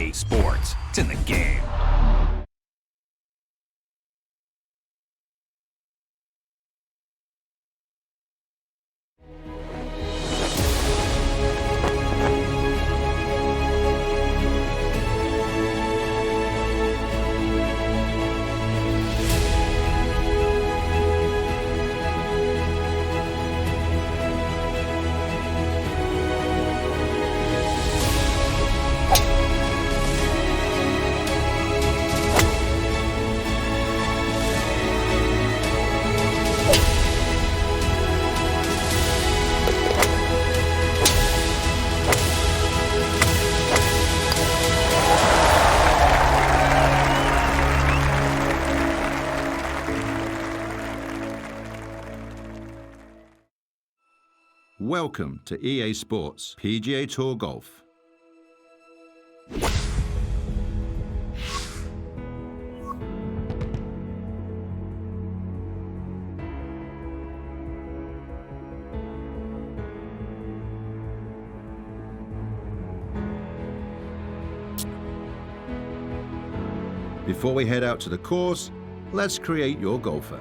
EA Sports. It's in the game. Welcome to EA Sports PGA Tour Golf. Before we head out to the course, let's create your golfer.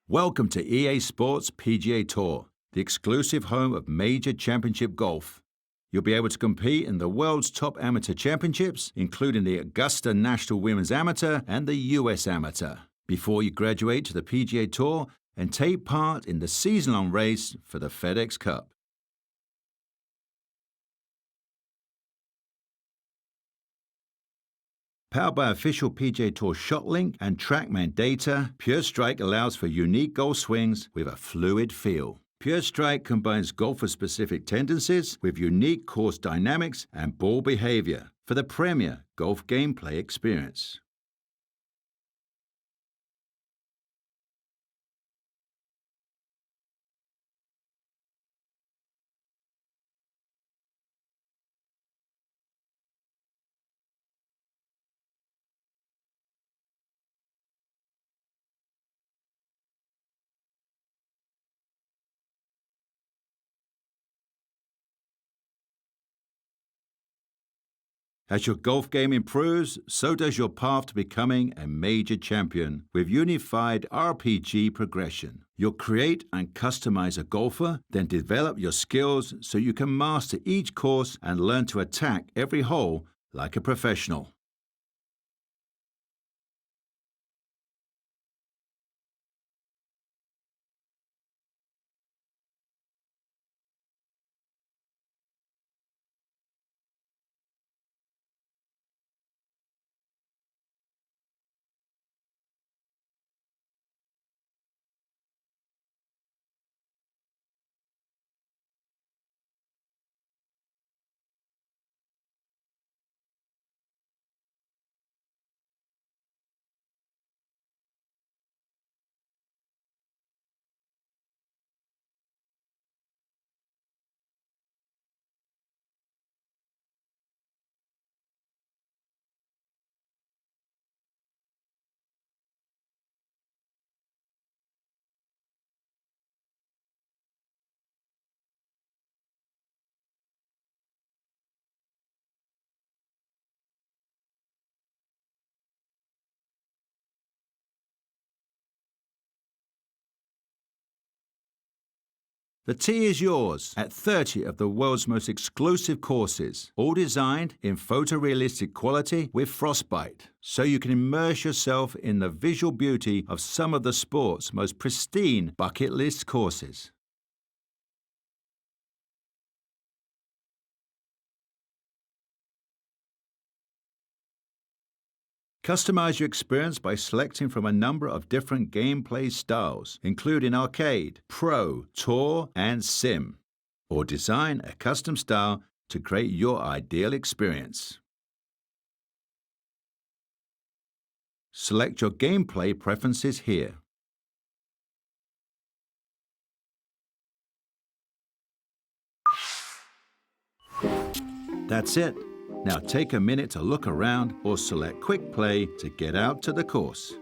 Welcome to EA Sports PGA Tour, the exclusive home of major championship golf. You'll be able to compete in the world's top amateur championships, including the Augusta National Women's Amateur and the US Amateur, before you graduate to the PGA Tour and take part in the season-long race for the FedEx Cup. Powered by official PGA Tour ShotLink and TrackMan data, Pure Strike allows for unique golf swings with a fluid feel. Pure Strike combines golfer-specific tendencies with unique course dynamics and ball behavior for the premier golf gameplay experience. As your golf game improves, so does your path to becoming a major champion with unified RPG progression. You'll create and customize a golfer, then develop your skills so you can master each course and learn to attack every hole like a professional. The tee is yours at 30 of the world's most exclusive courses, all designed in photorealistic quality with Frostbite, so you can immerse yourself in the visual beauty of some of the sport's most pristine bucket list courses. Customize your experience by selecting from a number of different gameplay styles, including arcade, pro, tour, and sim. Or design a custom style to create your ideal experience. Select your gameplay preferences here. That's it. Now take a minute to look around or select Quick Play to get out to the course.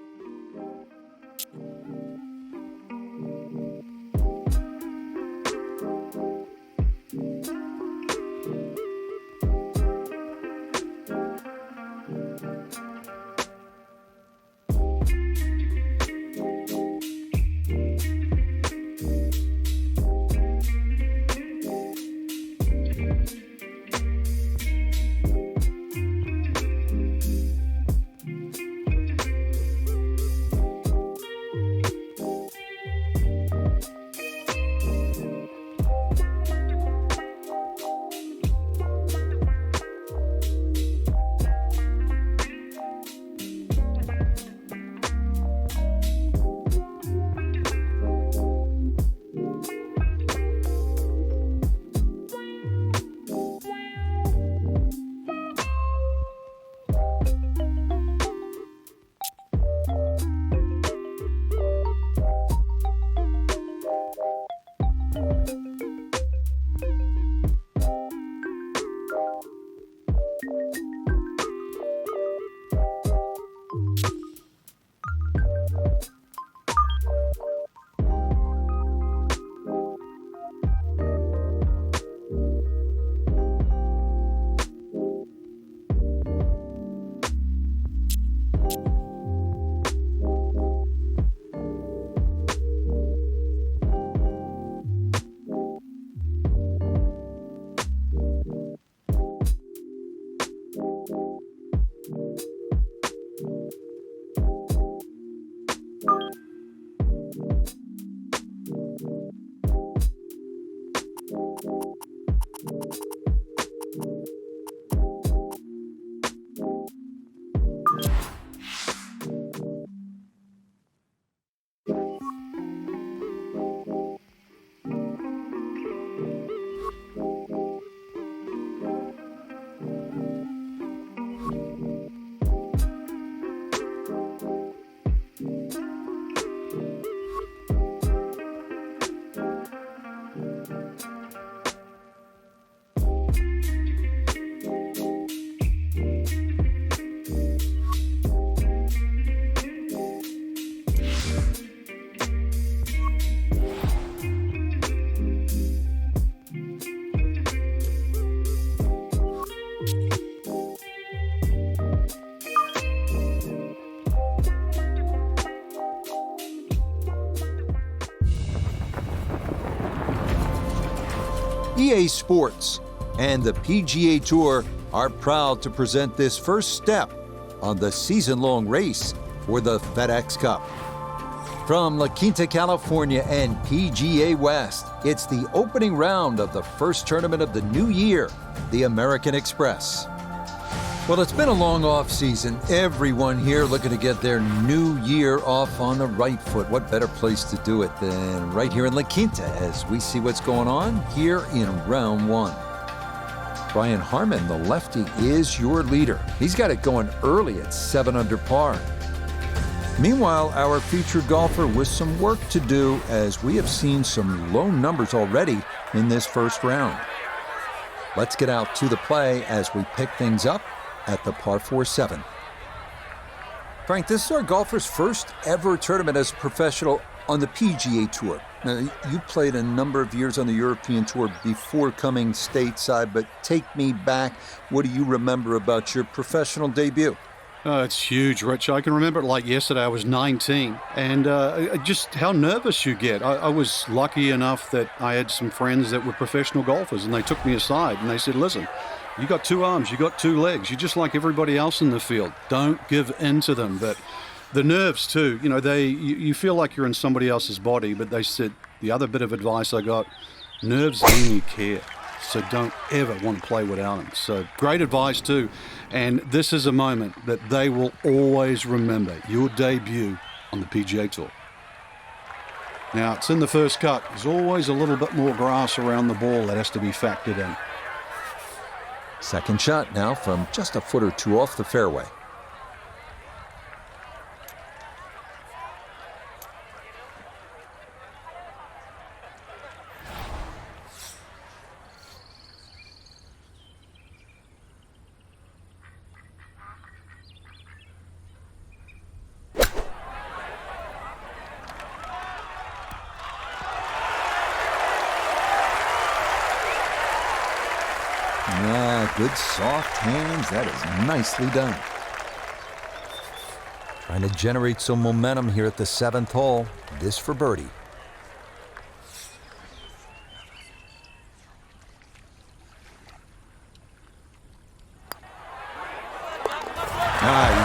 EA Sports and the PGA Tour are proud to present this first step on the season-long race for the FedEx Cup. From La Quinta, California and PGA West, it's the opening round of the first tournament of the new year, the American Express. Well, it's been a long off season. Everyone here looking to get their new year off on the right foot. What better place to do it than right here in La Quinta as we see what's going on here in round one. Brian Harman, the lefty, is your leader. He's got it going early at 7 under par. Meanwhile, our featured golfer with some work to do as we have seen some low numbers already in this first round. Let's get out to the play as we pick things up at the par 4-7. Frank, this is our golfer's first ever tournament as a professional on the PGA Tour. Now, you played a number of years on the European Tour before coming stateside, but take me back. What do you remember about your professional debut? Oh, it's huge, Rich. I can remember it like yesterday. I was 19, and just how nervous you get. I was lucky enough that I had some friends that were professional golfers, and they took me aside, and they said, listen, you got two arms, you got two legs. You're just like everybody else in the field. Don't give in to them. But the nerves, too, you know, you feel like you're in somebody else's body, but they said the other bit of advice I got, nerves mean you care. So don't ever want to play without them. So great advice too. And this is a moment that they will always remember, your debut on the PGA Tour. Now, it's in the first cut. There's always a little bit more grass around the ball that has to be factored in. Second shot now from just a foot or two off the fairway. Good soft hands. That is nicely done. Trying to generate some momentum here at the 7th hole. This for birdie.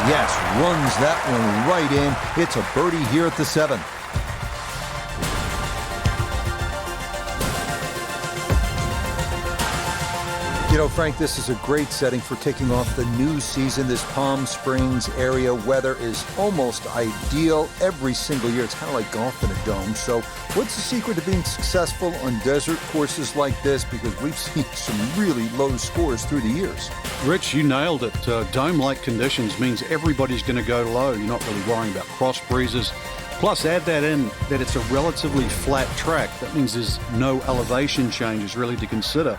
Yes, runs that one right in. It's a birdie here at the 7th. You know, Frank, this is a great setting for kicking off the new season. This Palm Springs area weather is almost ideal every single year. It's kind of like golf in a dome. So what's the secret to being successful on desert courses like this? Because we've seen some really low scores through the years. Rich, you nailed it. Dome-like conditions means everybody's going to go low. You're not really worrying about cross breezes. Plus, add that in that it's a relatively flat track. That means there's no elevation changes really to consider.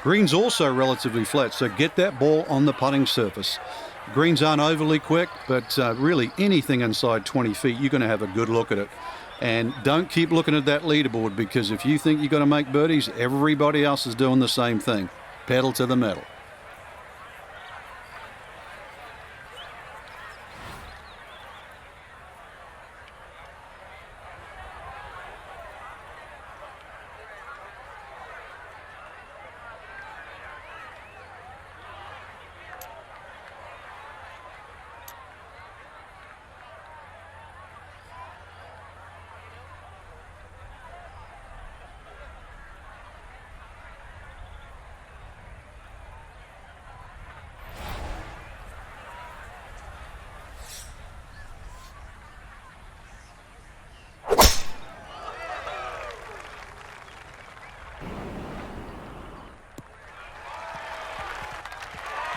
Green's also relatively flat, so get that ball on the putting surface. Greens aren't overly quick, but really anything inside 20 feet, you're going to have a good look at it. And don't keep looking at that leaderboard, because if you think you're going to make birdies, everybody else is doing the same thing. Pedal to the metal.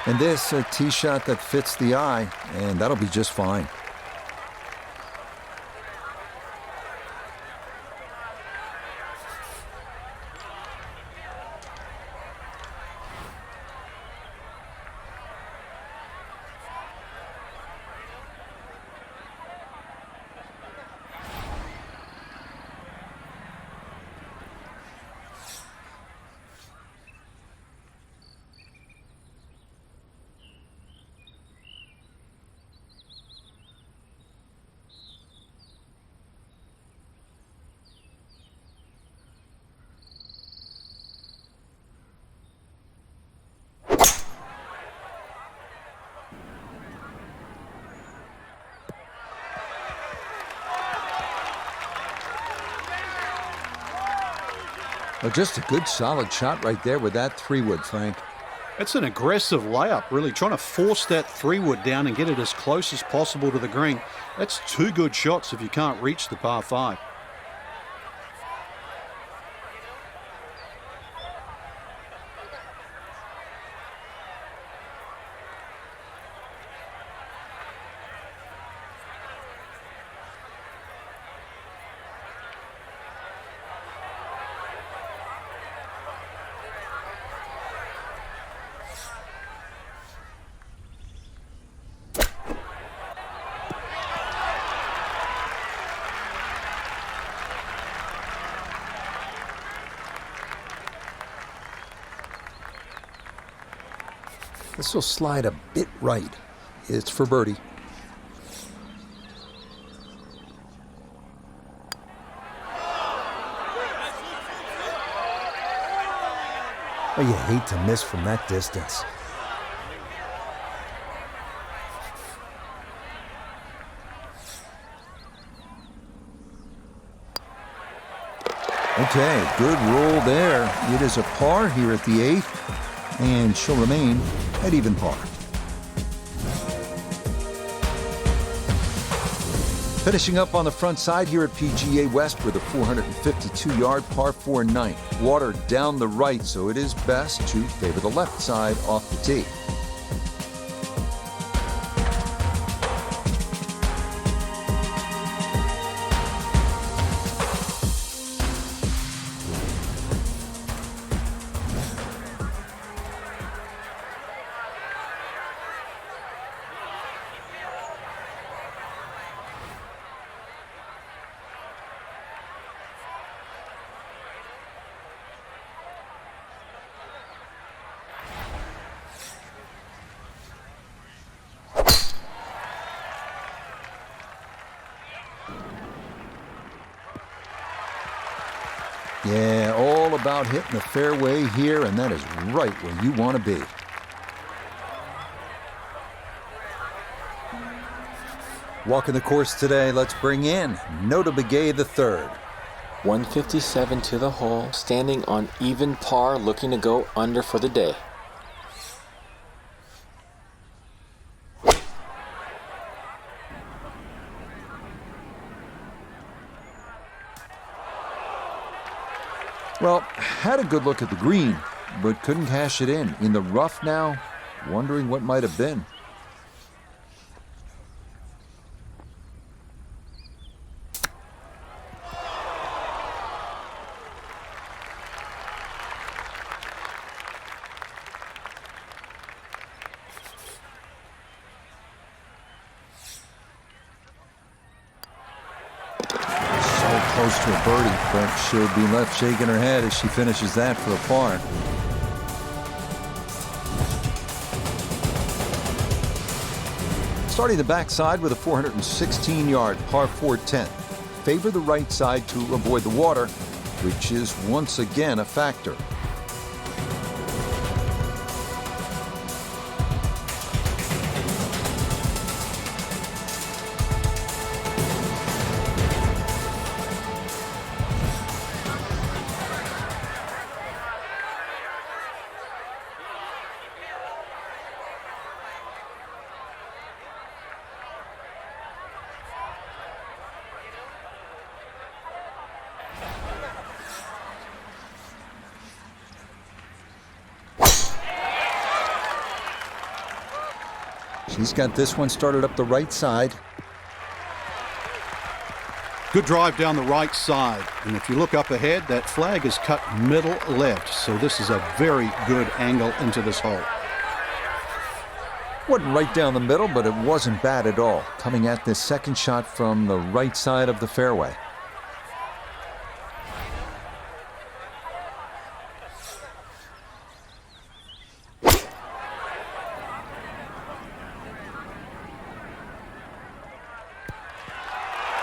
And this, a tee shot that fits the eye, and that'll be just fine. Well, just a good solid shot right there with that 3-wood, Frank. It's an aggressive layup, really, trying to force that 3-wood down and get it as close as possible to the green. That's 2 good shots if you can't reach the par 5. This will slide a bit right. It's for birdie. Oh, you hate to miss from that distance. Okay, good roll there. It is a par here at the 8th, and she'll remain at even par. Finishing up on the front side here at PGA West with a 452-yard par 4 ninth. Water down the right, so it is best to favor the left side off the tee. Yeah, all about hitting the fairway here, and that is right where you want to be. Walking the course today, let's bring in Notah Begay III. 157 to the hole, standing on even par, looking to go under for the day. Well, had a good look at the green, but couldn't cash it in. In the rough now, wondering what might have been. Close to a birdie, but she'll be left shaking her head as she finishes that for a par. Starting the backside with a 416-yard par 4 10th. Favor the right side to avoid the water, which is once again a factor. She's got this one started up the right side. Good drive down the right side. And if you look up ahead, that flag is cut middle left. So this is a very good angle into this hole. Wasn't right down the middle, but it wasn't bad at all. Coming at this second shot from the right side of the fairway.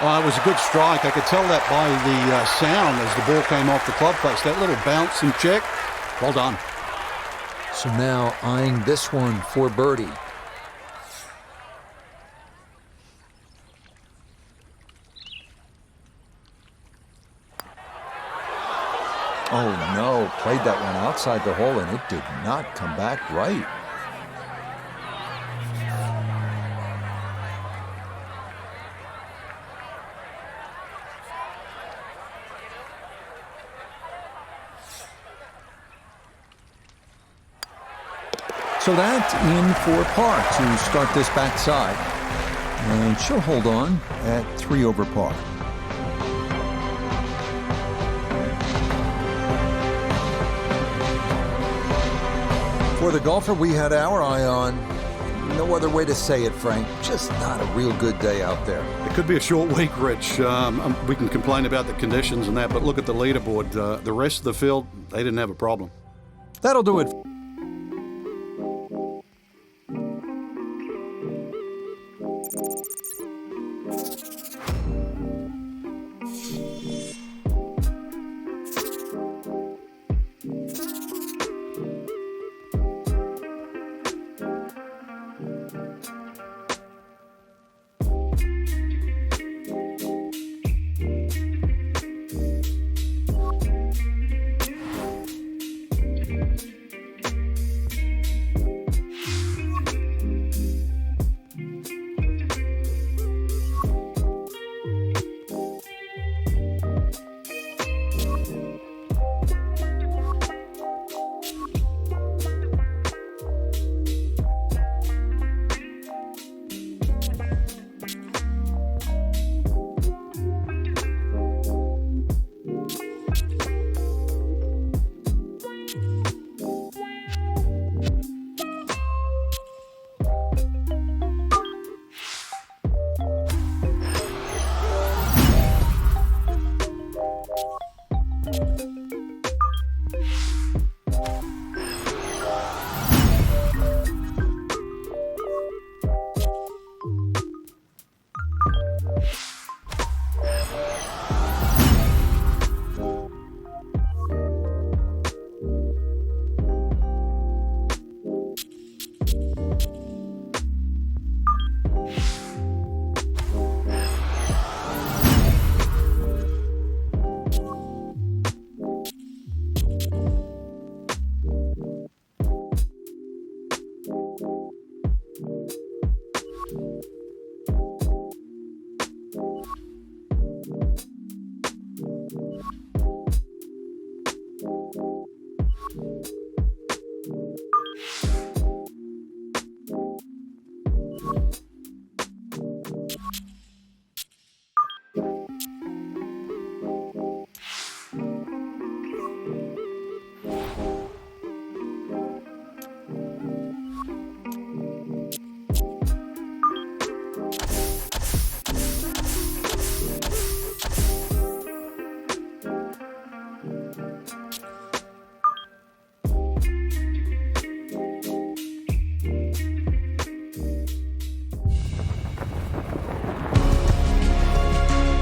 It was a good strike. I could tell that by the sound as the ball came off the club face. That little bounce and check. Well done. So now eyeing this one for birdie. Oh no, played that one outside the hole and it did not come back right. So that's in for par to start this backside. And she'll hold on at 3 over par. For the golfer we had our eye on, no other way to say it, Frank, just not a real good day out there. It could be a short week, Rich. We can complain about the conditions and that, but look at the leaderboard. The rest of the field, they didn't have a problem. That'll do it.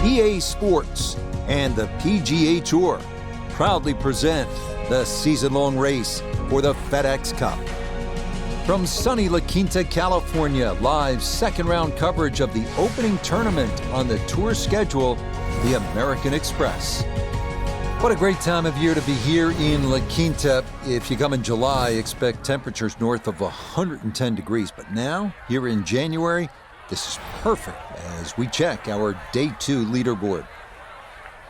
EA Sports and the PGA Tour proudly present the season-long race for the FedEx Cup. From sunny La Quinta, California, live second-round coverage of the opening tournament on the tour schedule, the American Express. What a great time of year to be here in La Quinta. If you come in July, expect temperatures north of 110 degrees. But now, here in January, this is perfect as we check our Day 2 leaderboard.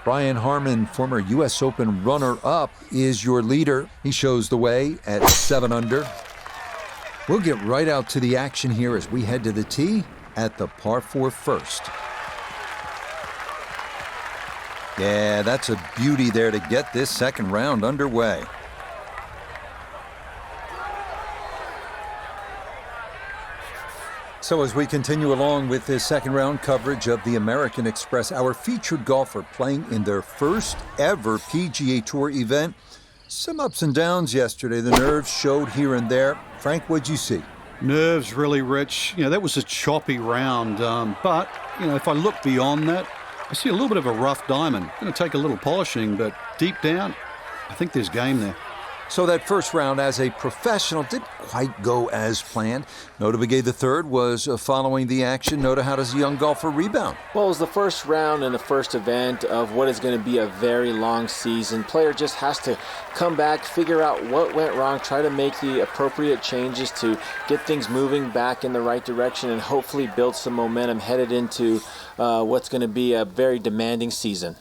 Brian Harman, former U.S. Open runner-up, is your leader. He shows the way at 7 under. We'll get right out to the action here as we head to the tee at the par 4 first. Yeah, that's a beauty there to get this second round underway. So as we continue along with this second round coverage of the American Express, our featured golfer playing in their first ever PGA Tour event. Some ups and downs yesterday. The nerves showed here and there. Frank, what'd you see? Nerves really, Rich. That was a choppy round. But if I look beyond that, I see a little bit of a rough diamond. Going to take a little polishing, but deep down, I think there's game there. So that first round as a professional didn't quite go as planned. Nota Begay III was following the action. Nota, how does a young golfer rebound? Well, it was the first round and the first event of what is going to be a very long season. Player just has to come back, figure out what went wrong, try to make the appropriate changes to get things moving back in the right direction, and hopefully build some momentum headed into what's going to be a very demanding season.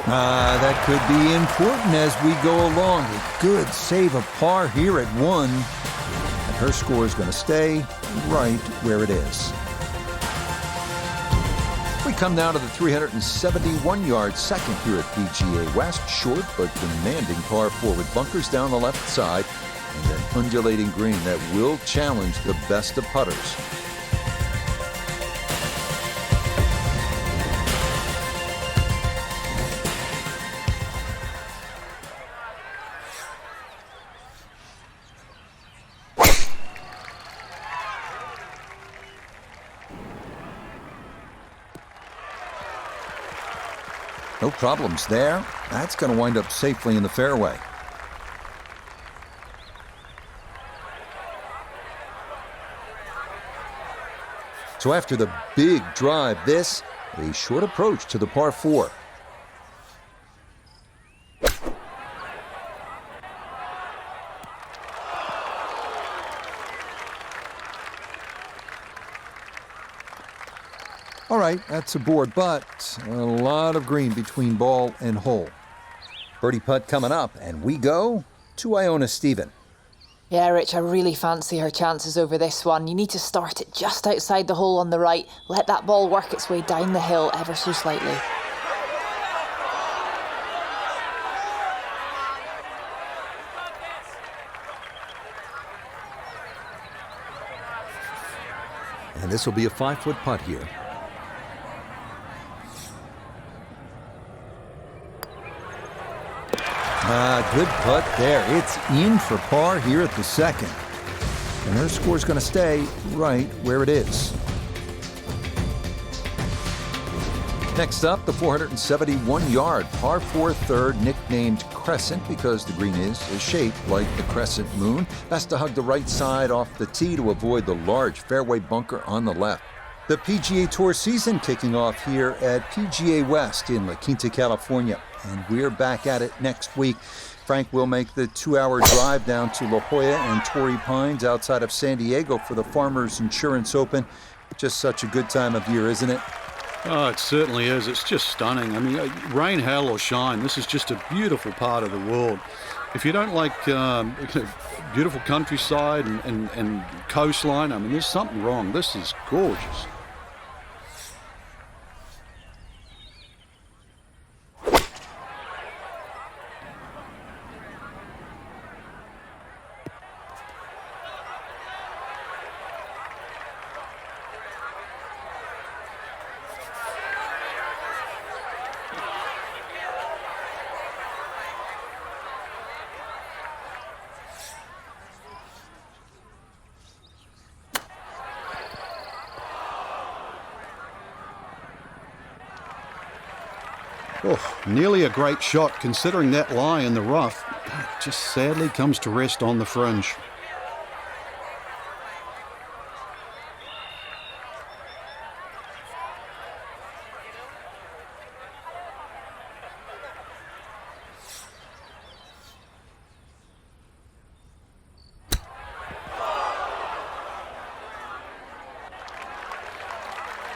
That could be important as we go along. A good save of par here at 1. And her score is going to stay right where it is. We come now to the 371-yard second here at PGA West. Short but demanding par 4 with bunkers down the left side and an undulating green that will challenge the best of putters. No problems there. That's going to wind up safely in the fairway. So after the big drive, this, a short approach to the par 4. All right, that's a board, but a lot of green between ball and hole. Birdie putt coming up, and we go to Iona Stephen. Yeah, Rich, I really fancy her chances over this one. You need to start it just outside the hole on the right. Let that ball work its way down the hill ever so slightly. And this will be a 5-foot putt here. Good putt there. It's in for par here at the second. And her score's going to stay right where it is. Next up, the 471-yard par 4 third, nicknamed Crescent because the green is shaped like the crescent moon. Best to hug the right side off the tee to avoid the large fairway bunker on the left. The PGA Tour season kicking off here at PGA West in La Quinta, California. And we're back at it next week. Frank will make the 2-hour drive down to La Jolla and Torrey Pines outside of San Diego for the Farmers Insurance Open. Just such a good time of year, isn't it? Oh, it certainly is. It's just stunning. I mean, rain, hail, or shine, this is just a beautiful part of the world. If you don't like beautiful countryside and coastline, I mean, there's something wrong. This is gorgeous. Oh, nearly a great shot considering that lie in the rough. Just sadly comes to rest on the fringe.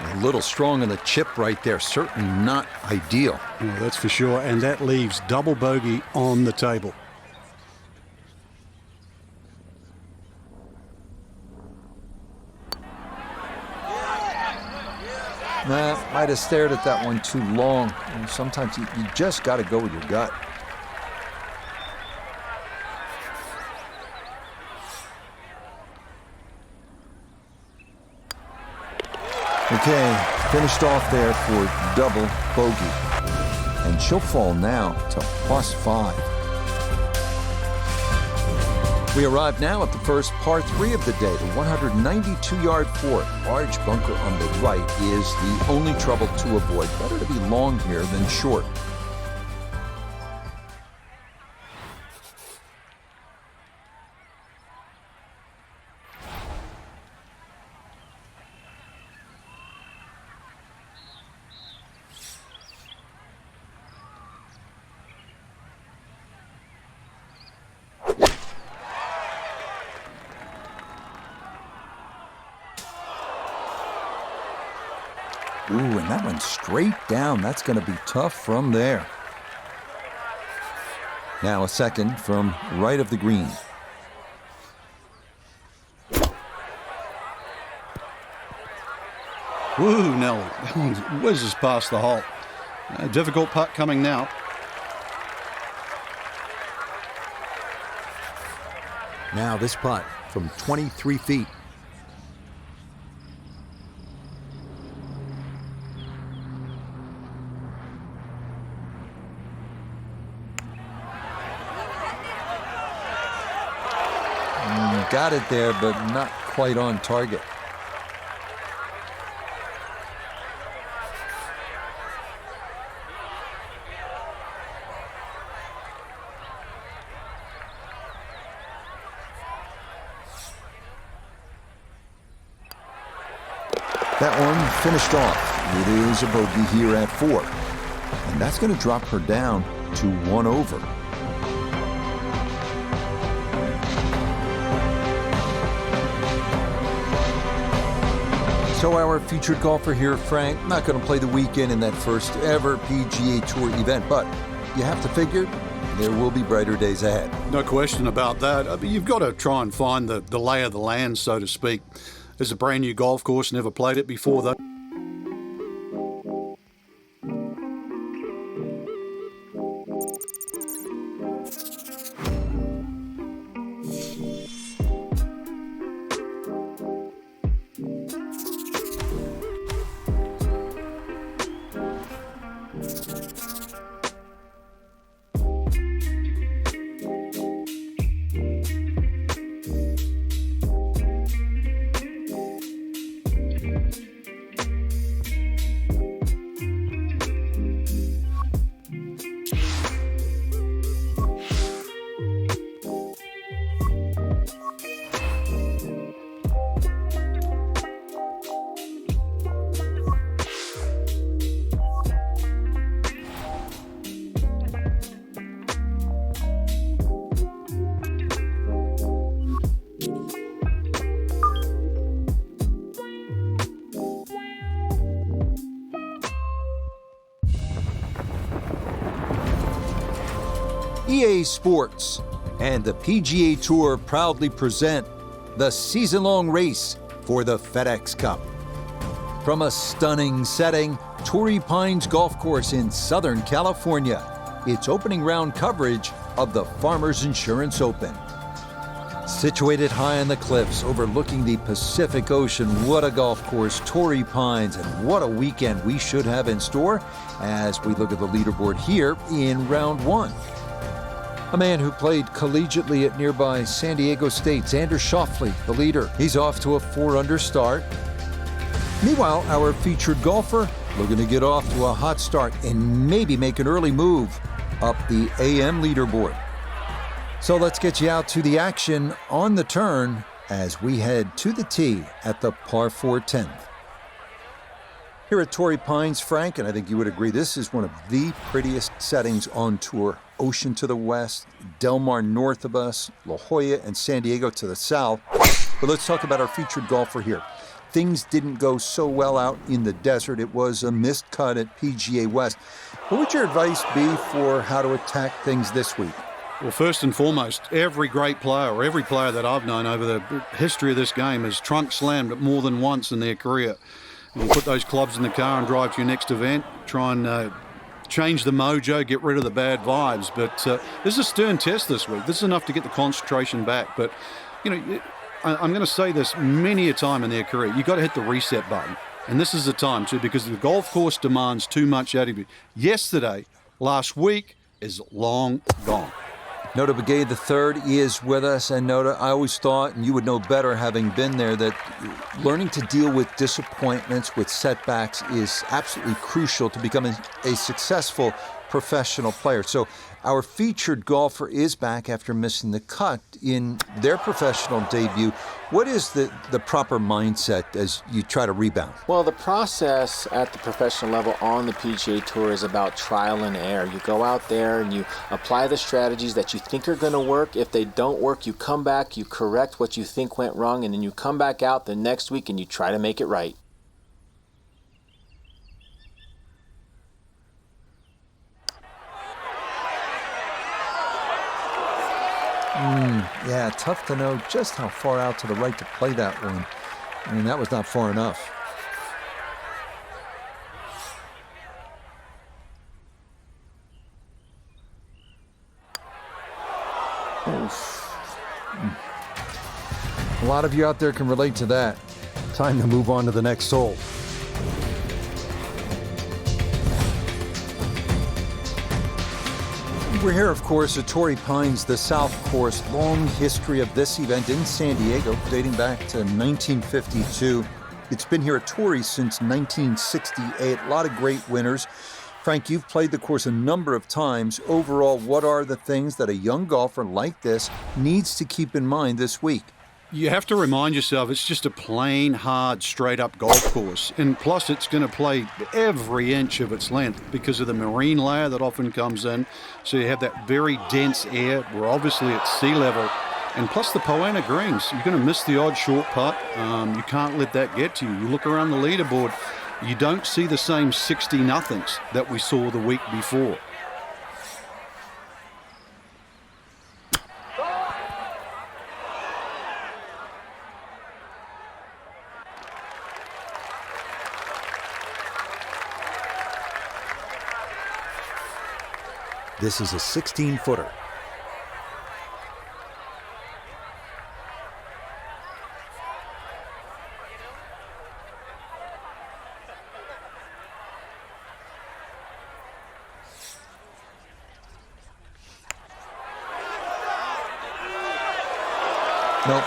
A little strong on the chip right there. Certainly not ideal. Yeah, that's for sure. And that leaves double bogey on the table. Might have stared at that one too long. And sometimes you just got to go with your gut. Okay, finished off there for double bogey. And she'll fall now to +5. We arrive now at the first par 3 of the day, the 192-yard four. Large bunker on the right is the only trouble to avoid. Better to be long here than short. Ooh, and that went straight down. That's going to be tough from there. Now a second from right of the green. Woo, Nelly. That one whizzes past the hole. A difficult putt coming now. Now this putt from 23 feet. Got it there, but not quite on target. That one finished off. It is a bogey here at 4. And that's going to drop her down to 1 over. So our featured golfer here, Frank, not going to play the weekend in that first ever PGA Tour event, but you have to figure there will be brighter days ahead. No question about that. I mean, you've got to try and find the lay of the land, so to speak. There's a brand new golf course, never played it before, though. EA Sports and the PGA Tour proudly present the season-long race for the FedEx Cup. From a stunning setting, Torrey Pines Golf Course in Southern California, it's opening round coverage of the Farmers Insurance Open. Situated high on the cliffs overlooking the Pacific Ocean, what a golf course, Torrey Pines, and what a weekend we should have in store as we look at the leaderboard here in round 1. A man who played collegiately at nearby San Diego State, Xander Schauffele, the leader. He's off to a 4-under start. Meanwhile, our featured golfer looking to get off to a hot start and maybe make an early move up the AM leaderboard. So let's get you out to the action on the turn as we head to the tee at the par 4 10th. Here at Torrey Pines, Frank, and I think you would agree, this is one of the prettiest settings on tour. Ocean to the west, Del Mar north of us, La Jolla and San Diego to the south. But let's talk about our featured golfer here. Things didn't go so well out in the desert. It was a missed cut at PGA West. What would your advice be for how to attack things this week? Well, first and foremost, every great player, or every player that I've known over the history of this game has trunk slammed it more than once in their career. You put those clubs in the car and drive to your next event, try and change the mojo, get rid of the bad vibes. But this is a stern test this week. This is enough to get the concentration back. But, you know, I'm going to say this many a time in their career. You've got to hit the reset button. And this is the time, too, because the golf course demands too much out of you. Yesterday, last week, is long gone. Nota Begay III is with us. And Nota, I always thought, and you would know better having been there, that learning to deal with disappointments, with setbacks, is absolutely crucial to becoming a successful professional player. So our featured golfer is back after missing the cut in their professional debut. What is the proper mindset as you try to rebound? Well, the process at the professional level on the PGA Tour is about trial and error. You go out there and you apply the strategies that you think are going to work. If they don't work, you come back, you correct what you think went wrong, and then you come back out the next week and you try to make it right. Yeah, tough to know just how far out to the right to play that one. I mean, that was not far enough. Oof. A lot of you out there can relate to that. Time to move on to the next hole. We're here, of course, at Torrey Pines, the South Course. Long history of this event in San Diego, dating back to 1952. It's been here at Torrey since 1968. A lot of great winners. Frank, you've played the course a number of times. Overall, what are the things that a young golfer like this needs to keep in mind this week? You have to remind yourself it's just a plain, hard, straight-up golf course. And plus, it's going to play every inch of its length because of the marine layer that often comes in. So you have that very dense air. We're obviously at sea level. And plus the Poa annua greens. You're going to miss the odd short putt. You can't let that get to you. You look around the leaderboard, you don't see the same 60-nothings that we saw the week before. This is a 16-footer. Nope.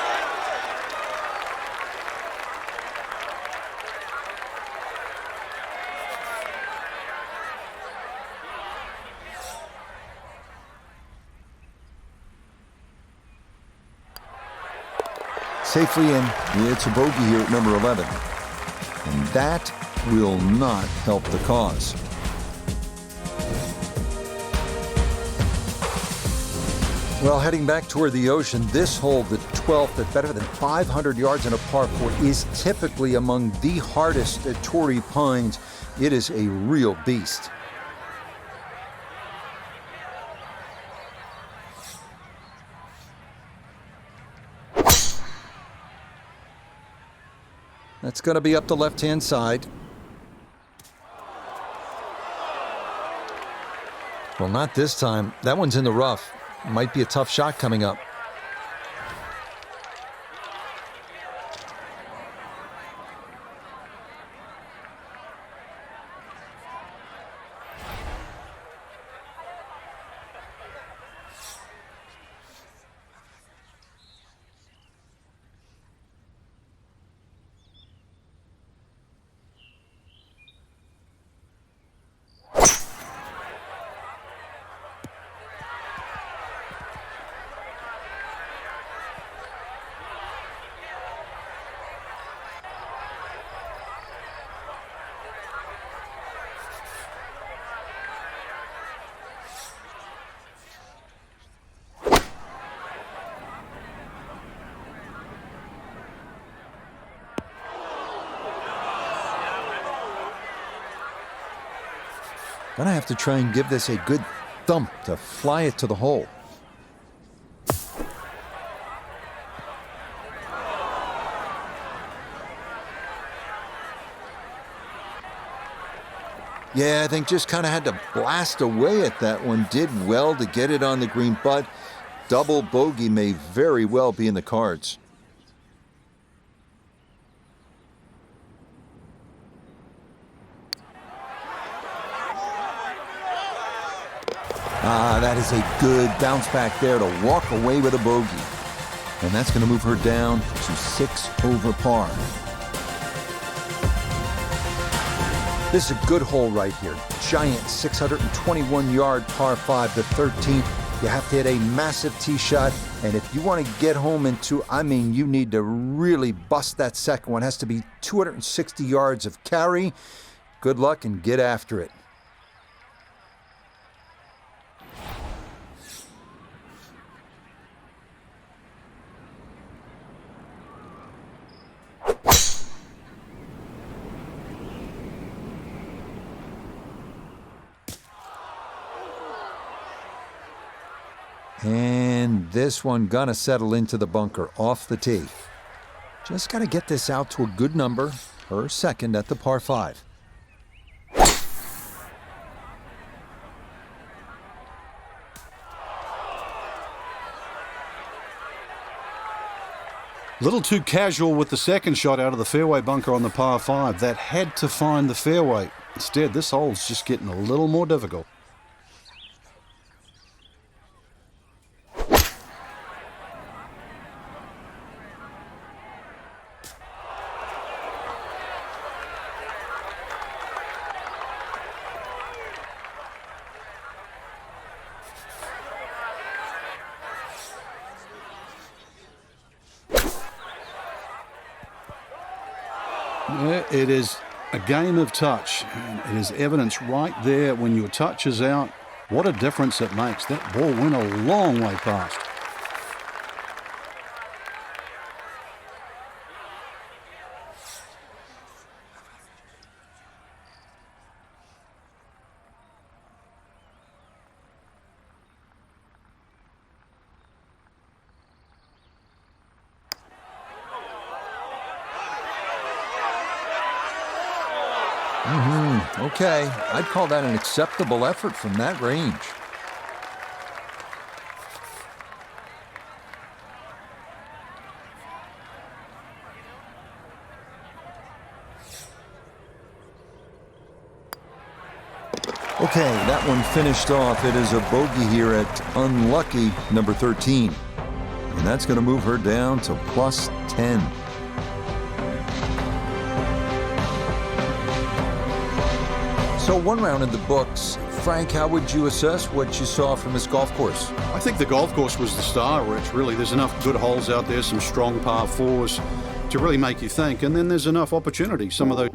Safely in. It's a bogey here at number 11. And that will not help the cause. Well, heading back toward the ocean, this hole, the 12th at better than 500 yards in a par 4, is typically among the hardest at Torrey Pines. It is a real beast. That's going to be up the left-hand side. Well, not this time. That one's in the rough. Might be a tough shot coming up. Gonna have to try and give this a good thump to fly it to the hole. Yeah, I think just kind of had to blast away at that one. Did well to get it on the green, but double bogey may very well be in the cards. That is a good bounce back there to walk away with a bogey. And that's going to move her down to 6 over par. This is a good hole right here. Giant 621-yard par 5, the 13th. You have to hit a massive tee shot. And if you want to get home you need to really bust that second one. It has to be 260 yards of carry. Good luck and get after it. And this one gonna settle into the bunker off the tee. Just gotta get this out to a good number, her second at the par 5. Little too casual with the second shot out of the fairway bunker on the par 5. That had to find the fairway. Instead, this hole's just getting a little more difficult. It is a game of touch, and it is evidence right there when your touch is out. What a difference it makes. That ball went a long way past. Okay, I'd call that an acceptable effort from that range. Okay, that one finished off. It is a bogey here at unlucky number 13. And that's going to move her down to plus 10. So one round in the books. Frank, how would you assess what you saw from this golf course? I think the golf course was the star, Rich. Really, there's enough good holes out there, some strong par 4s to really make you think. And then there's enough opportunity. Some of those.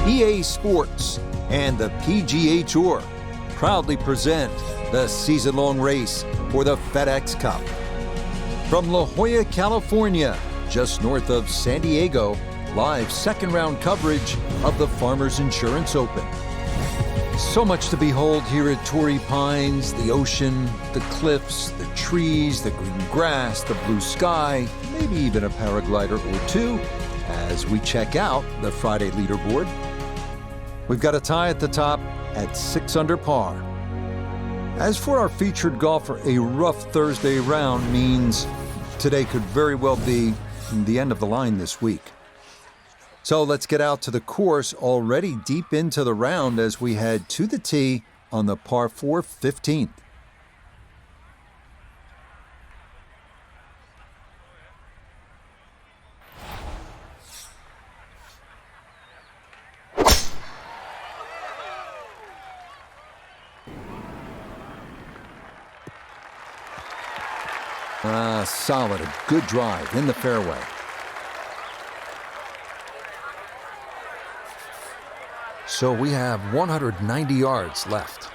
EA Sports and the PGA Tour proudly present the season-long race for the FedEx Cup. From La Jolla, California, just north of San Diego, live second-round coverage of the Farmers Insurance Open. So much to behold here at Torrey Pines, the ocean, the cliffs, the trees, the green grass, the blue sky, maybe even a paraglider or two as we check out the Friday leaderboard. We've got a tie at the top at 6 under par. As for our featured golfer, a rough Thursday round means today could very well be the end of the line this week. So let's get out to the course, already deep into the round as we head to the tee on the par 4 15th. Solid, a good drive in the fairway. So we have 190 yards left.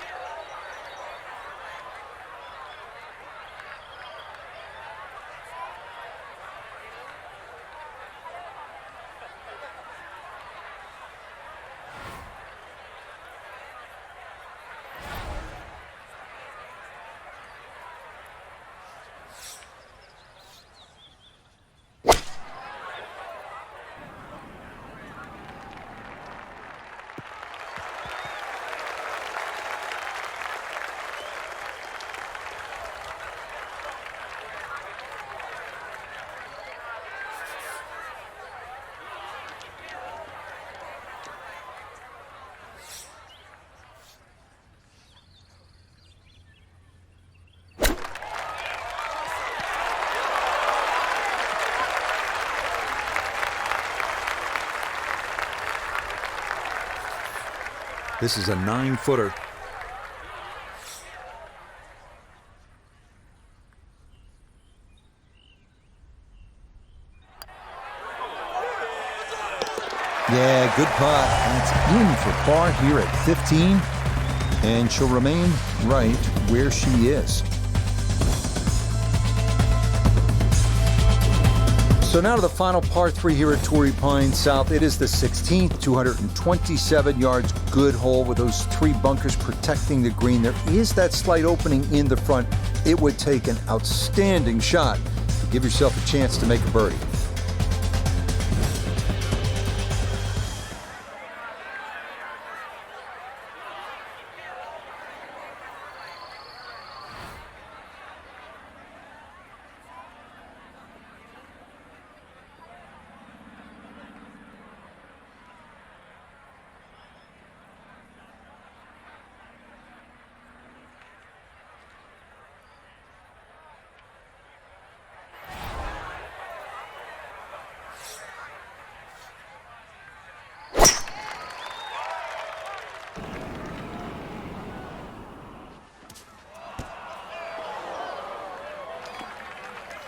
This is a 9-footer. Yeah, good putt. That's in for par here at 15. And she'll remain right where she is. So now to the final par 3 here at Torrey Pines South. It is the 16th, 227 yards, good hole with those 3 bunkers protecting the green. There is that slight opening in the front. It would take an outstanding shot to give yourself a chance to make a birdie.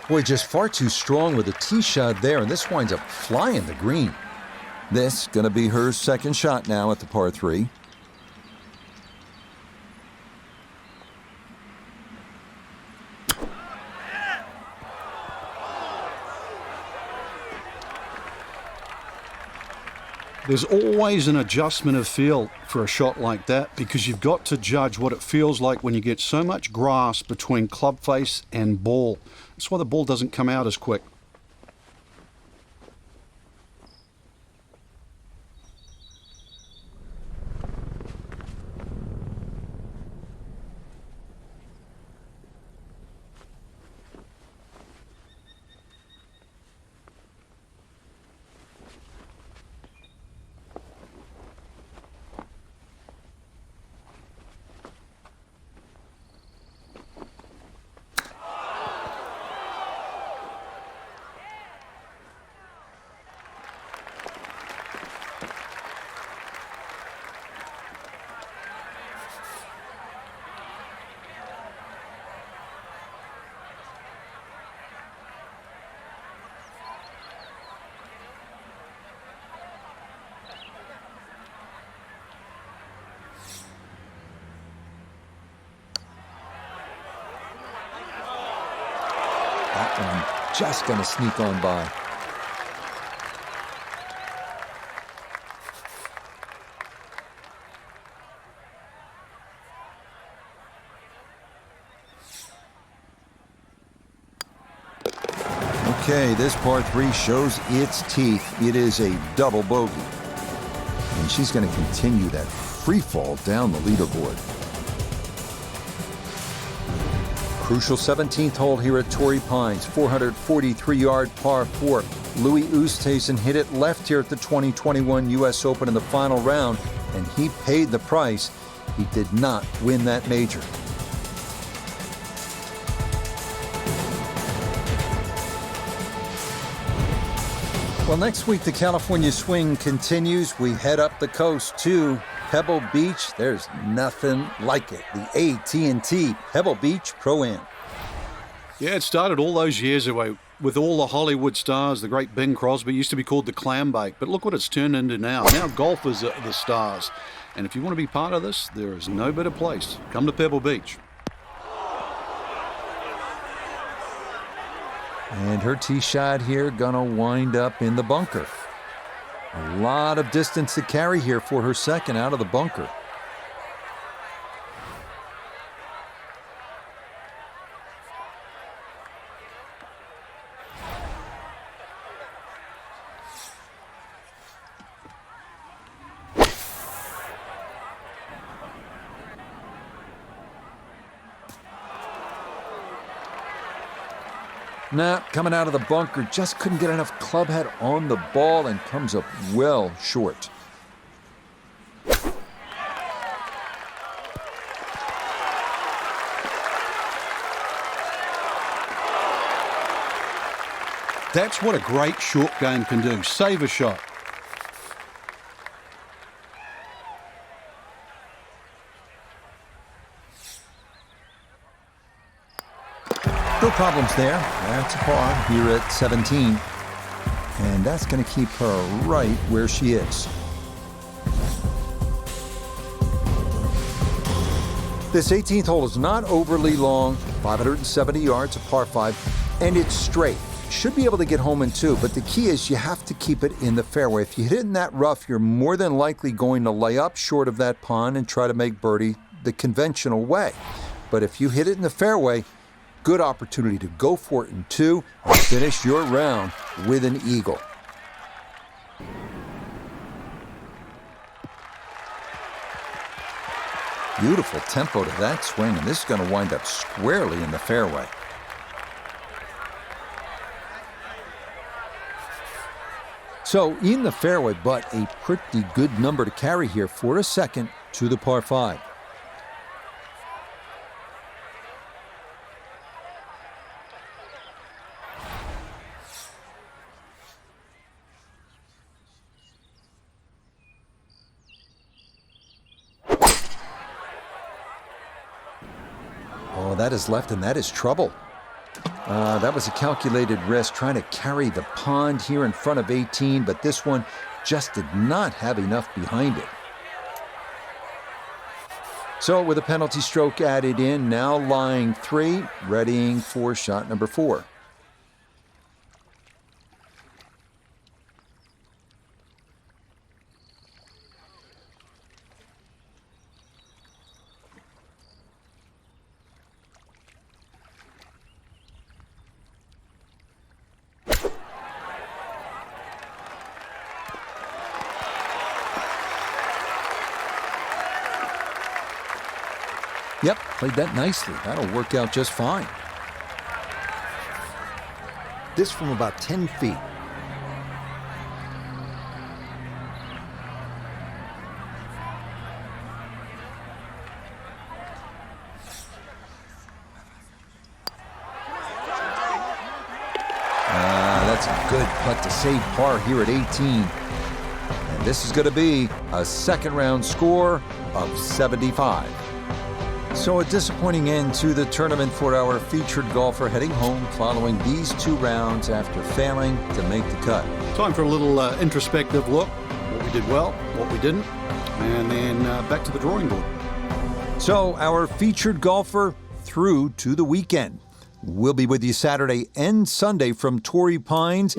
Boy, just far too strong with a tee shot there, and this winds up flying the green. This going to be her second shot now at the par 3. There's always an adjustment of feel for a shot like that because you've got to judge what it feels like when you get so much grass between club face and ball. That's why the ball doesn't come out as quick. That one just going to sneak on by. Okay, this par 3 shows its teeth. It is a double bogey. And she's going to continue that free fall down the leaderboard. Crucial 17th hole here at Torrey Pines, 443-yard par 4. Louis Oosthuizen hit it left here at the 2021 U.S. Open in the final round, and he paid the price. He did not win that major. Well, next week the California swing continues. We head up the coast to Pebble Beach. There's nothing like it. The AT&T Pebble Beach Pro-Am. Yeah, it started all those years ago with all the Hollywood stars. The great Bing Crosby used to be called the Clam Bake, but look what it's turned into now. Now golfers are the stars. And if you want to be part of this, there is no better place. Come to Pebble Beach. And her tee shot here gonna wind up in the bunker. A lot of distance to carry here for her second out of the bunker. Nah, coming out of the bunker, just couldn't get enough club head on the ball and comes up well short. That's what a great short game can do. Save a shot. No problems there. That's a par here at 17. And that's going to keep her right where she is. This 18th hole is not overly long, 570 yards, a par 5, and it's straight. Should be able to get home in two, but the key is you have to keep it in the fairway. If you hit it in that rough, you're more than likely going to lay up short of that pond and try to make birdie the conventional way. But if you hit it in the fairway, good opportunity to go for it in two and finish your round with an eagle. Beautiful tempo to that swing, and this is going to wind up squarely in the fairway. So in the fairway, but a pretty good number to carry here for a second to the par 5. Oh, that is left, and that is trouble. That was a calculated risk, trying to carry the pond here in front of 18, but this one just did not have enough behind it. So with a penalty stroke added in, now lying 3, readying for shot number 4. Yep, played that nicely. That'll work out just fine. This from about 10 feet. That's a good putt to save par here at 18. And this is going to be a second round score of 75. So a disappointing end to the tournament for our featured golfer heading home following these 2 rounds after failing to make the cut. Time for a little introspective look. What we did well, what we didn't, and then back to the drawing board. So our featured golfer through to the weekend. We'll be with you Saturday and Sunday from Torrey Pines.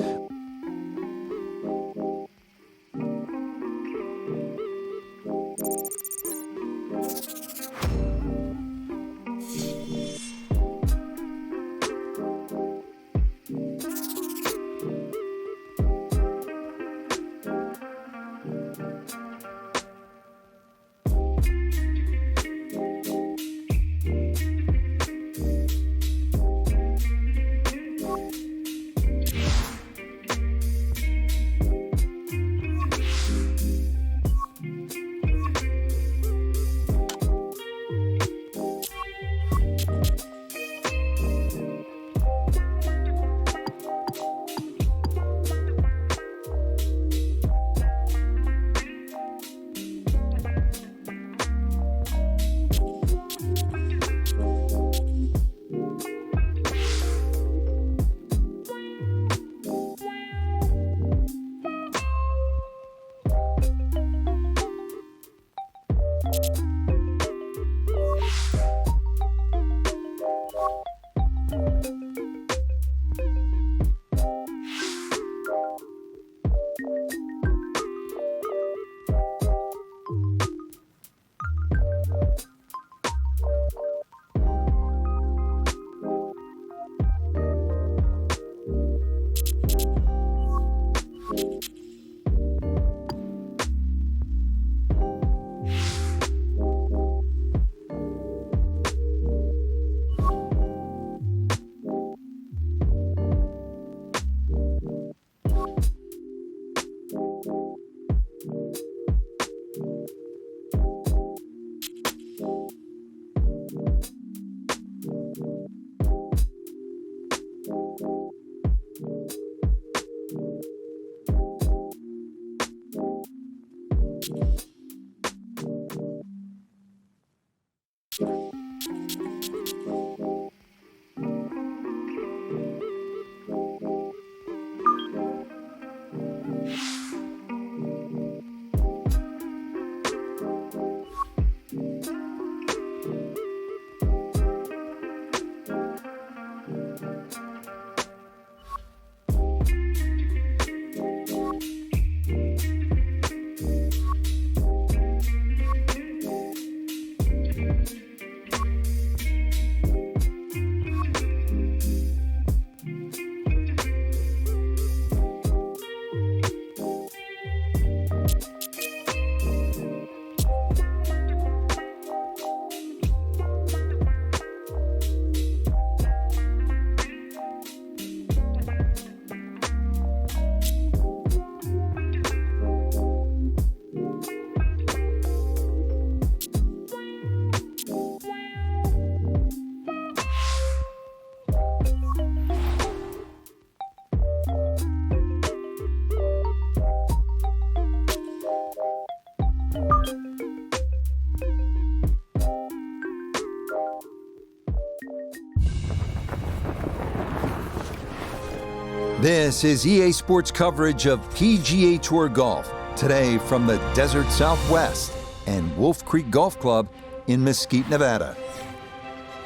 This is EA Sports coverage of PGA Tour golf, today from the Desert Southwest and Wolf Creek Golf Club in Mesquite, Nevada.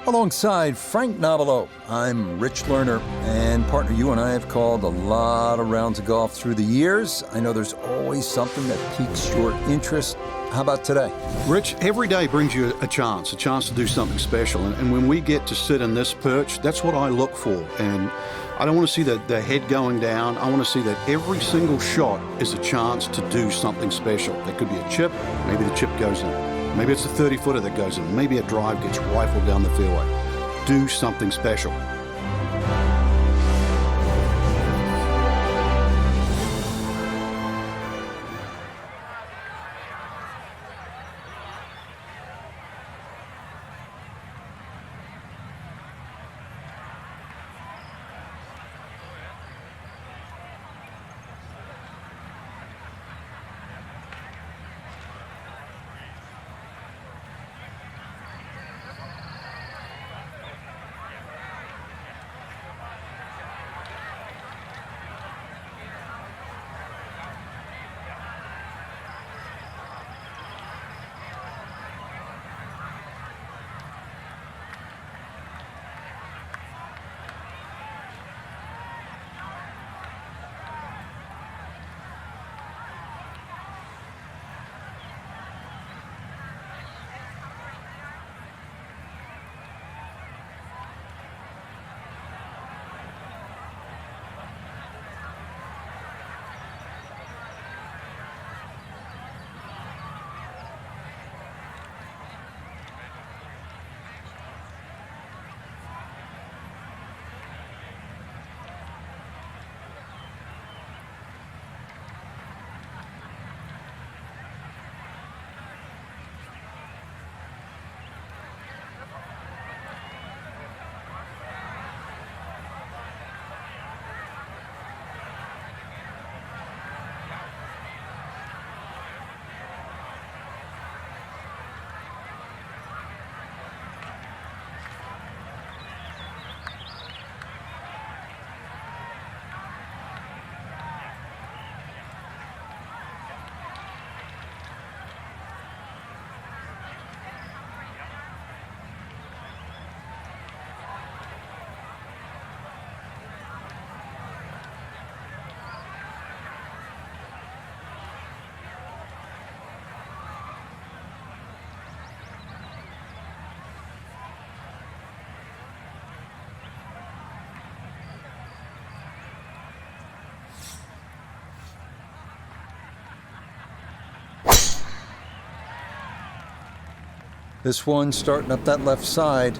Alongside Frank Nobilo, I'm Rich Lerner, and partner, you and I have called a lot of rounds of golf through the years. I know there's always something that piques your interest. How about today? Rich, every day brings you a chance to do something special. And when we get to sit in this perch, that's what I look for. And I don't want to see the head going down. I want to see that every single shot is a chance to do something special. That could be a chip, maybe the chip goes in. Maybe it's a 30-footer that goes in. Maybe a drive gets rifled down the fairway. Do something special. This one starting up that left side.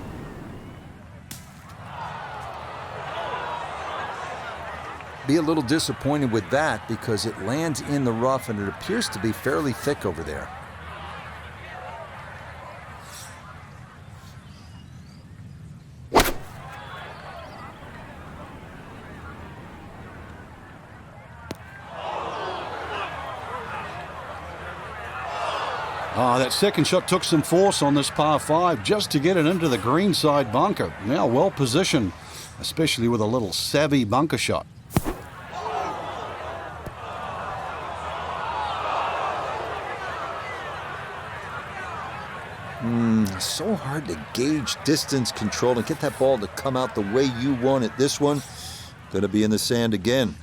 Be a little disappointed with that because it lands in the rough and it appears to be fairly thick over there. That second shot took some force on this par 5 just to get it into the green side bunker. Now well positioned, especially with a little savvy bunker shot. So hard to gauge distance control and get that ball to come out the way you want it. This one going to be in the sand again.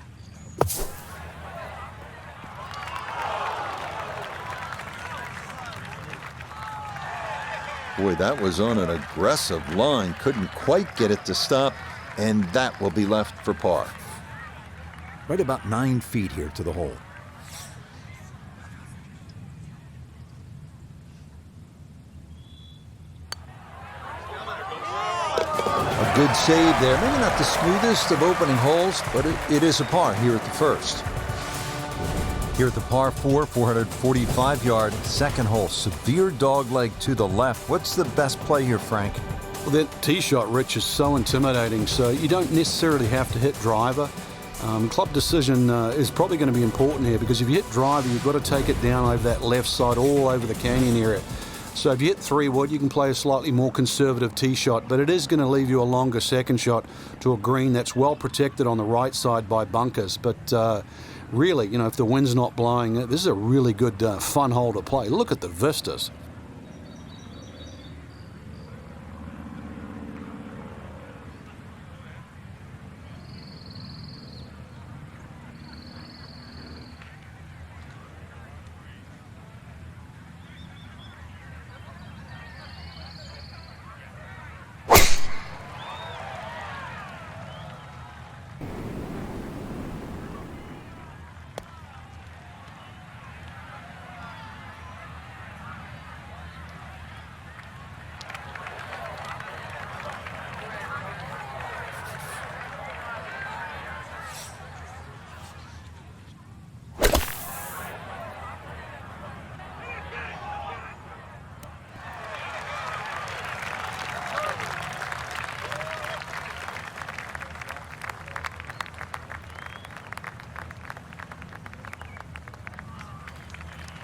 Boy, that was on an aggressive line. Couldn't quite get it to stop, and that will be left for par. Right about 9 feet here to the hole. A good save there. Maybe not the smoothest of opening holes, but it is a par here at the first. Here at the par 4, 445-yard second hole. Severe dogleg to the left. What's the best play here, Frank? Well, that tee shot, Rich, is so intimidating, so you don't necessarily have to hit driver. Club decision is probably going to be important here because if you hit driver, you've got to take it down over that left side, all over the canyon area. So if you hit 3 wood, you can play a slightly more conservative tee shot, but it is going to leave you a longer second shot to a green that's well protected on the right side by bunkers. But really, you know, if the wind's not blowing, this is a really good, fun hole to play. Look at the vistas.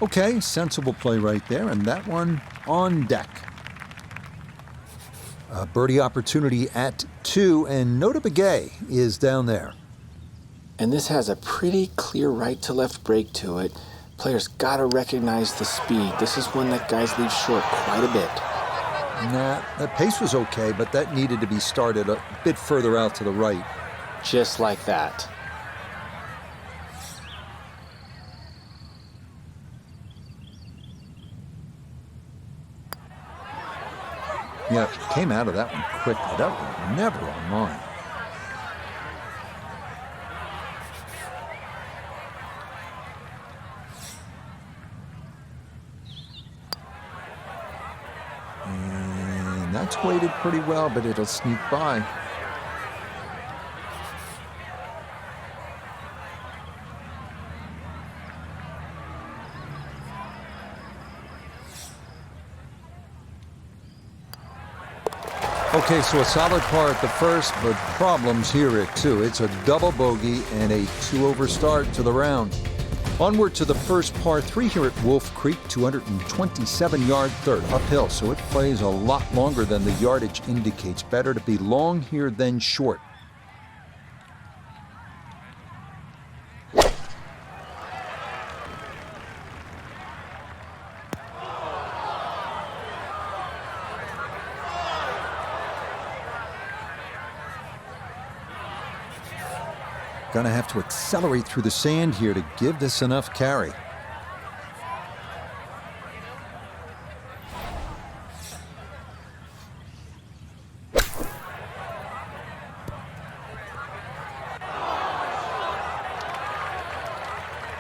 Okay, sensible play right there, and that one on deck. A birdie opportunity at 2, and Nota Begay is down there. And this has a pretty clear right to left break to it. Players got to recognize the speed. This is one that guys leave short quite a bit. Nah, that pace was okay, but that needed to be started a bit further out to the right. Just like that. Yeah, came out of that one quickly. That was never on mine. And that's weighted pretty well, but it'll sneak by. Okay, so a solid par at the first, but problems here at 2. It's a double bogey and a 2-over start to the round. Onward to the first par 3 here at Wolf Creek, 227-yard third, uphill, so it plays a lot longer than the yardage indicates. Better to be long here than short. Gonna have to accelerate through the sand here to give this enough carry.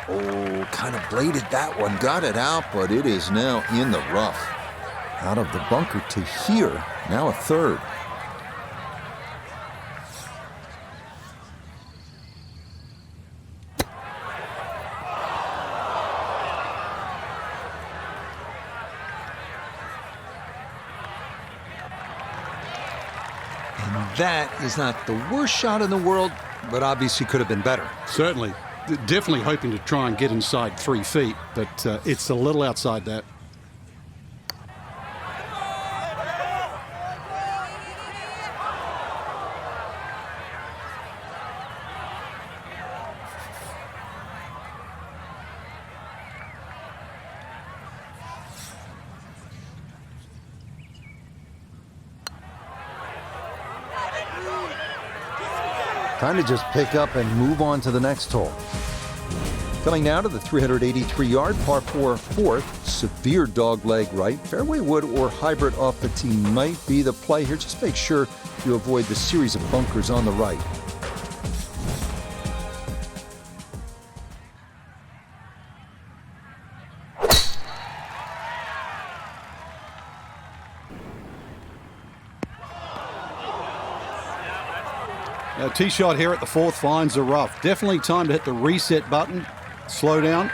Oh, kind of bladed that one. Got it out, but it is now in the rough. Out of the bunker to here, now a third. That is not the worst shot in the world, but obviously could have been better. Certainly. Definitely hoping to try and get inside 3 feet, but it's a little outside that. Time to just pick up and move on to the next hole. Coming now to the 383-yard par 4 fourth, severe dogleg right. Fairway wood or hybrid off the tee might be the play here. Just make sure you avoid the series of bunkers on the right. Tee shot here at the 4th finds the rough. Definitely time to hit the reset button, slow down,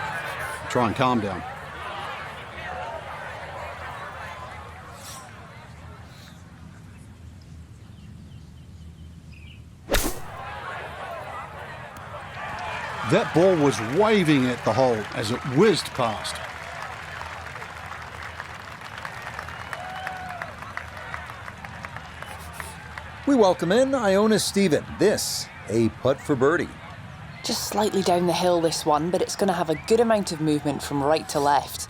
try and calm down. That ball was waving at the hole as it whizzed past. welcome in Iona Stephen. This, a putt for birdie. Just slightly down the hill this one, but it's going to have a good amount of movement from right to left.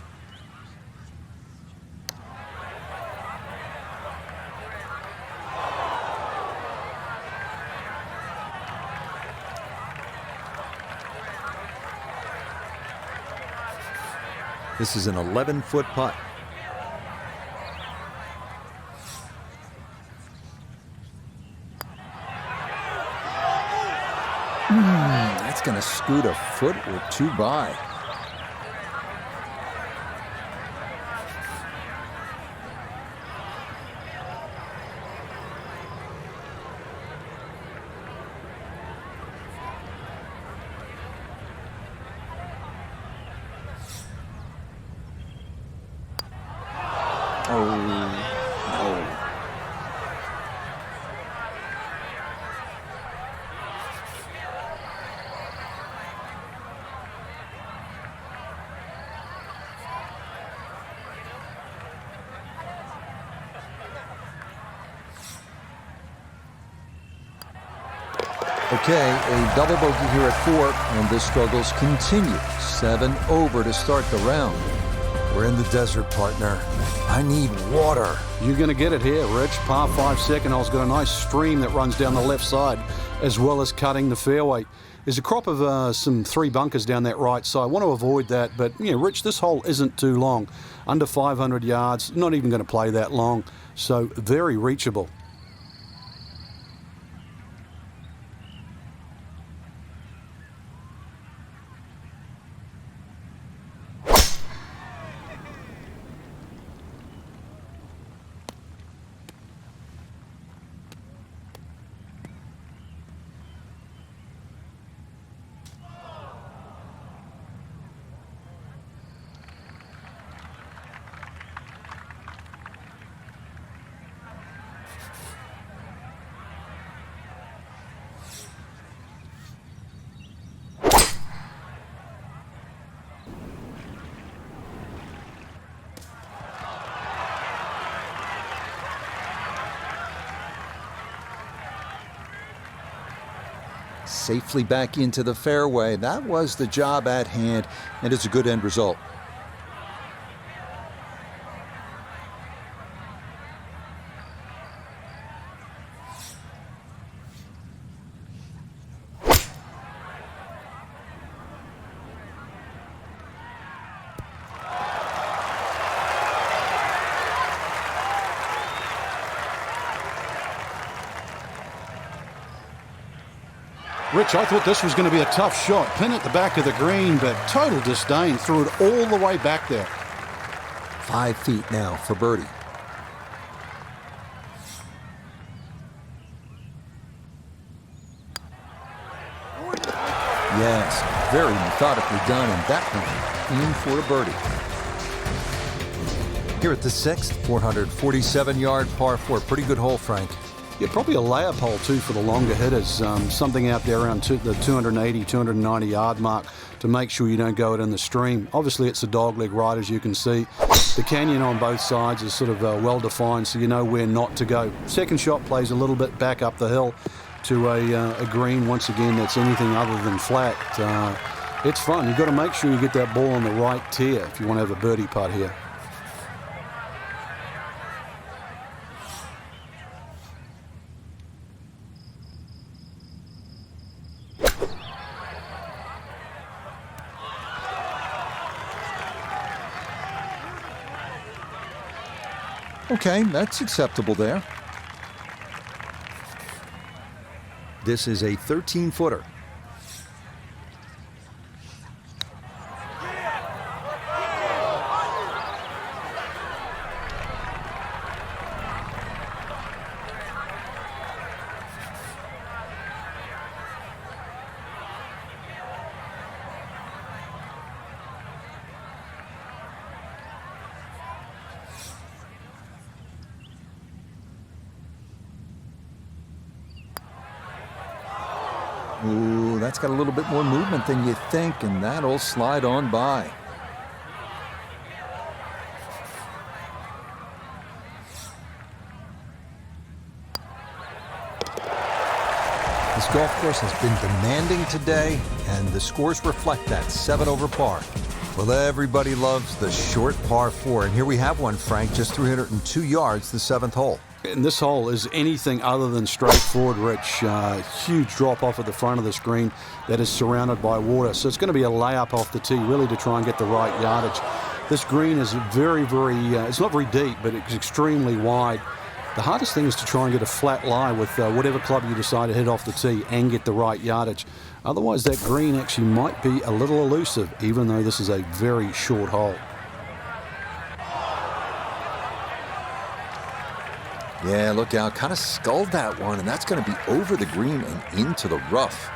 This is an 11-foot putt. That's going to scoot a foot or two by. Okay, a double bogey here at 4, and the struggles continue. 7 over to start the round. We're in the desert, partner. I need water. You're going to get it here, Rich. Par 5 second hole's got a nice stream that runs down the left side, as well as cutting the fairway. There's a crop of some 3 bunkers down that right side. I want to avoid that, but, yeah, Rich, this hole isn't too long. Under 500 yards, not even going to play that long, so very reachable. Safely back into the fairway. That was the job at hand, and it's a good end result. Rich, I thought this was going to be a tough shot. Pin at the back of the green, but total disdain. Threw it all the way back there. 5 feet now for birdie. Yes, very methodically done, and that one in for a birdie. Here at the 6th, 447-yard par 4. Pretty good hole, Frank. Yeah, probably a layup hole, too, for the longer hitters. Something out there around the 280, 290-yard mark to make sure you don't go it in the stream. Obviously, it's a dogleg right, as you can see. The canyon on both sides is sort of well-defined, so you know where not to go. Second shot plays a little bit back up the hill to a green, once again, that's anything other than flat. It's fun. You've got to make sure you get that ball on the right tier if you want to have a birdie putt here. Okay, that's acceptable there. This is a 13-footer. Ooh, that's got a little bit more movement than you think, and that'll slide on by. golf course has been demanding today, and the scores reflect that. 7 over par. Well, everybody loves the short par 4, and here we have one, Frank, just 302 yards, the 7th hole. And this hole is anything other than straightforward, Rich. Huge drop off at the front of the screen that is surrounded by water. So it's going to be a layup off the tee, really, to try and get the right yardage. This green is very, it's not very deep, but it's extremely wide. The hardest thing is to try and get a flat lie with whatever club you decide to hit off the tee and get the right yardage. Otherwise, that green actually might be a little elusive, even though this is a very short hole. Yeah, look out. Kind of sculled that one, and that's going to be over the green and into the rough.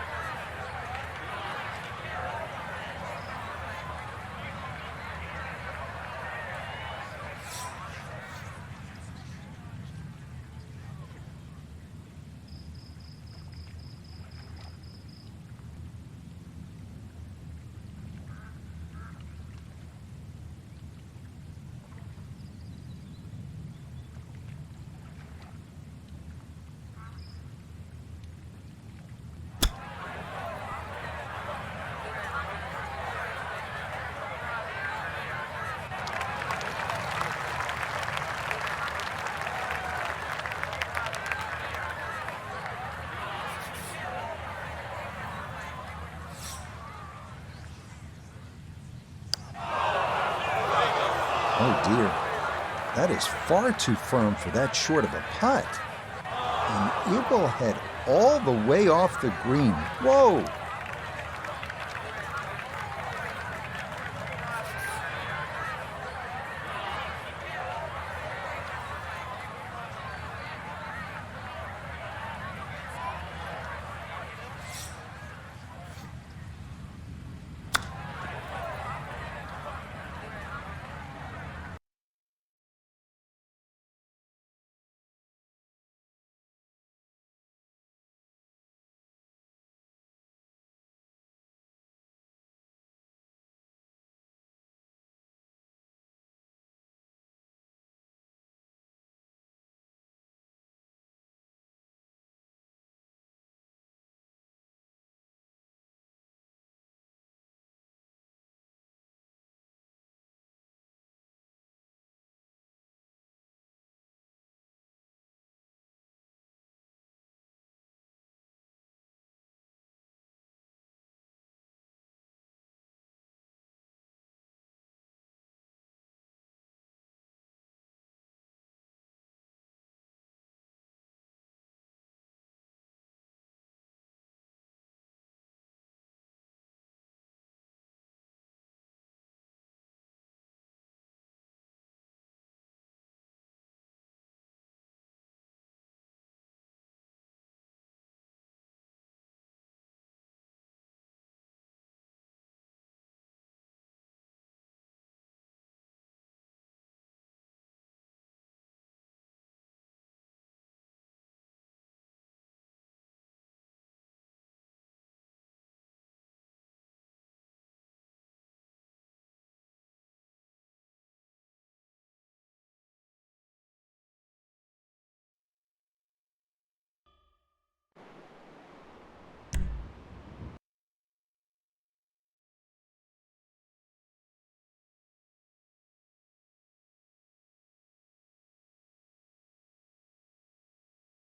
Oh, dear. That is far too firm for that short of a putt. And it will head all the way off the green. Whoa!